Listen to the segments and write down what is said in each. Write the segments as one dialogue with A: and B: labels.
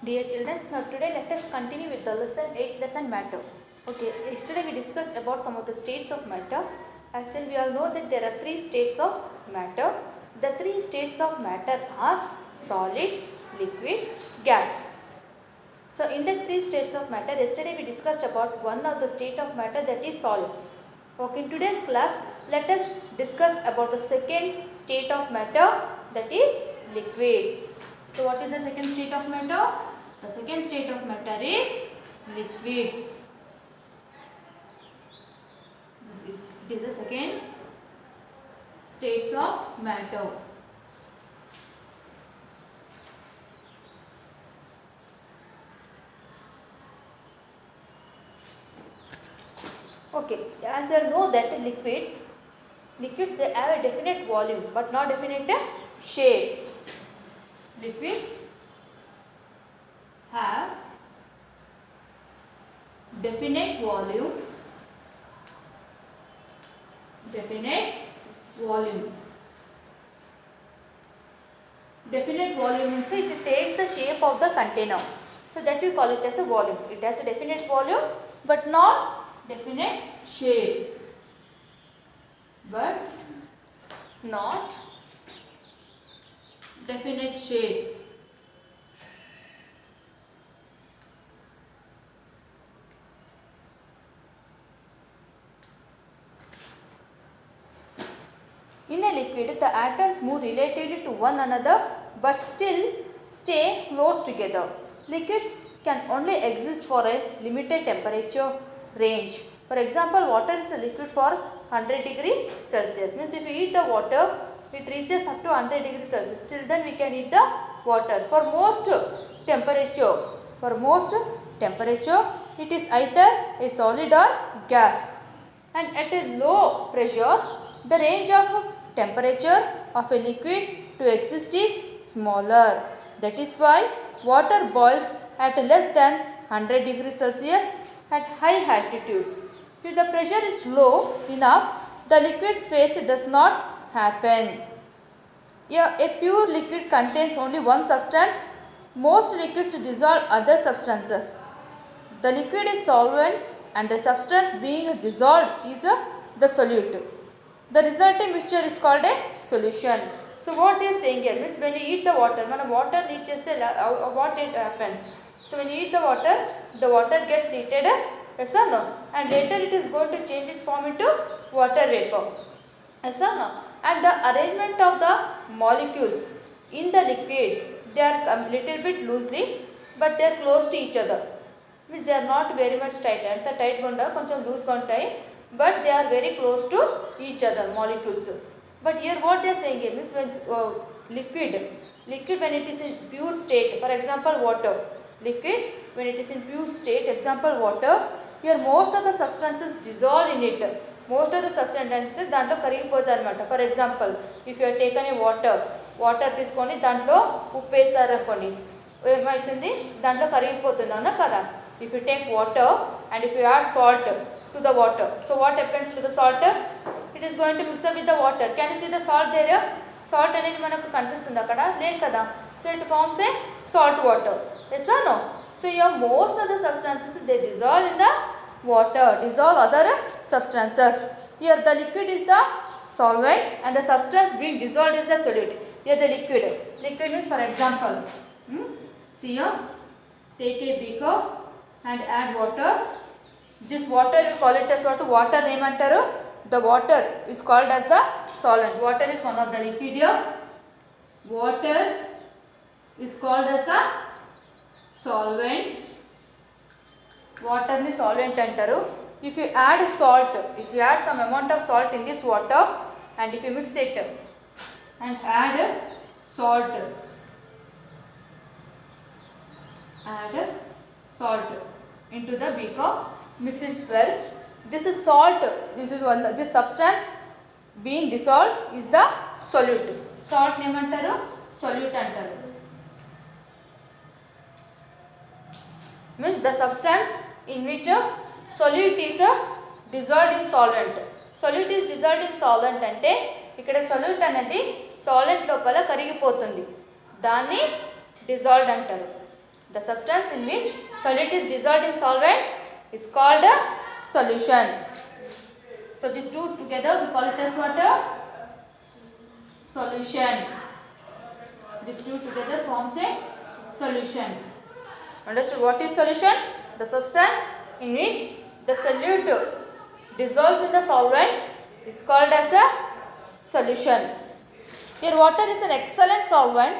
A: Dear children, now today let us continue with the lesson 8 lesson matter. Okay, yesterday we discussed about some of the states of matter. Actually, we all know that there are 3 states of matter. The 3 states of matter are solid, liquid, gas. So in the 3 states of matter, yesterday we discussed about one of the state of matter, that is solids. Okay, in today's class, let us discuss about the second state of matter, that is liquids. So what is the second state of matter? The second state of matter is liquids. It is the second states of matter. Okay, as you know that liquids they have a definite volume but not definite shape. Liquids have definite volume. Definite volume means it takes the shape of the container. So that we call it as a volume. It has a definite volume but not definite shape. But not definite shape. In a liquid, the atoms move relatively to one another but still stay close together. Liquids can only exist for a limited temperature range. For example, water is a liquid for 100 degrees Celsius. Means if we heat the water, it reaches up to 100 degrees Celsius. Till then we can heat the water. For most temperature, it is either a solid or gas. And at a low pressure, the range of temperature of a liquid to exist is smaller. That is why water boils at less than 100 degrees Celsius at high altitudes. If the pressure is low enough, the liquid's phase does not happen. A pure liquid contains only one substance. Most liquids dissolve other substances. The liquid is solvent and the substance being dissolved is the solute. The resulting mixture is called a solution. So what they are saying here means when you heat the water, when water reaches the what it happens. So when you heat the water gets heated, yes or no? And later it is going to change its form into water vapor. Yes or no? And the arrangement of the molecules in the liquid, they are a little bit loosely, but they are close to each other. Means they are not very much tight. And the tight gonda koncham loose gondai, but they are very close to each other molecules. But here what they are saying here means when liquid when it is in pure state, for example water, liquid when it is in pure state, example water, here most of the substances dissolve in it. Most of the substances దాంట్లో కరిగిపోతాయి అన్నమాట. For example if you taken A water తీసుకొని దాంట్లో ఉప్పు వేస్తారు అనుకోండి, ఏమవుతుంది దాంట్లో కరిగిపోతుంది అవునా కదా. If you take water and if you add salt to the water, so what happens to the salt? It is going to mix up with the water. Can you see the salt there? Salt అనేది మనకు కనిపిస్తుంది అక్కడ, లేదు కదా. So it forms a salt water. Yes or no? So here most of the substances they dissolve in the water, dissolve other substances. Here the liquid is the solvent and the substance being dissolved is the solute. Here the liquid means for example, see here, take a beaker and add water. This water you call it as what? Water name antaru. The water is called as the solvent. Water is one of the liquid here. Water is called as the solvent. Water ni solvent antaru. If you add salt, if you add some amount of salt in this water and if you mix it and add salt into the beaker, mix it well. This is salt. This substance being dissolved is the solute. Salt name antaru, solute antaru. Means the substance in which solute is dissolved in solvent. Solute is dissolved in solvent ante ఇక్కడ solute అనేది solid లోపల కరిగిపోతుంది, దాన్ని dissolved అంటారు. The substance in which solid is dissolved in solvent is called a solution. So these two together we call it as what? Solution. These two together forms a solution. Understood what is solution? The substance in which the solute dissolves in the solvent is called as a solution. Here water is an excellent solvent,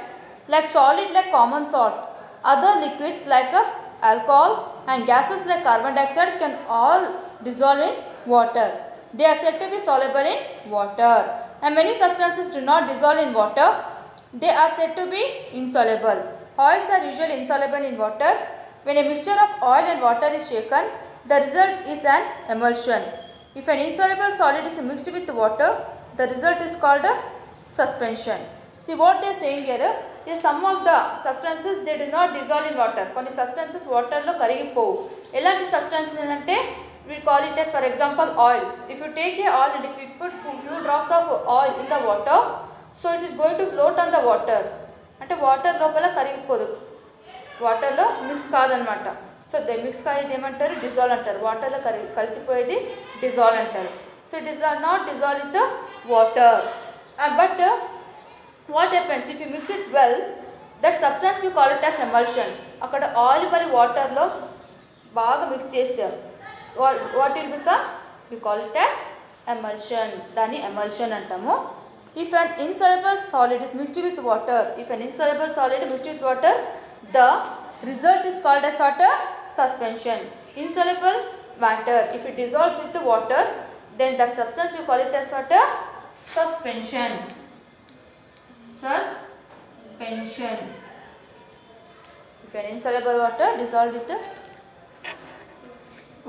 A: like solid like common salt. Other liquids like alcohol and gases like carbon dioxide can all dissolve in water. They are said to be soluble in water. And many substances do not dissolve in water. They are said to be insoluble. Oils are usually insoluble in water. When a mixture of oil and water is shaken, the result is an emulsion. If an insoluble solid is mixed with water, the result is called a suspension. See what they are saying here is some of the substances they do not dissolve in water. కొన్ని substances water లో కరిగిపోవు. ఎలాంటి substances అంటే we call it as for example oil. If you take a oil and if you put few drops of oil in the water, so it is going to float on the water. అంటే water లోపల కరిగిపోదు, వాటర్లో mix కాదనమాట. So they mix కాయేది ఏమంటారు? Dissolve అంటారు. వాటర్లో కలిసిపోయేది dissolve అంటారు. So it is not dissolve with the water. But what happens if you mix it well, that substance we call it as emulsion. అక్కడ ఆయిల్ మరి వాటర్లో బాగా మిక్స్ చేస్తే what will become? We call it as emulsion. దాన్ని emulsion అంటాము. If an insoluble solid is mixed with water, the result is called as water suspension. Insoluble matter, if it dissolves with the water, then that substance we call it as water suspension. Suspension. If an insoluble water dissolved with the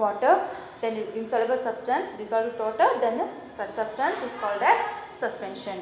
A: water, then insoluble substance dissolved with water, then such substance is called as suspension.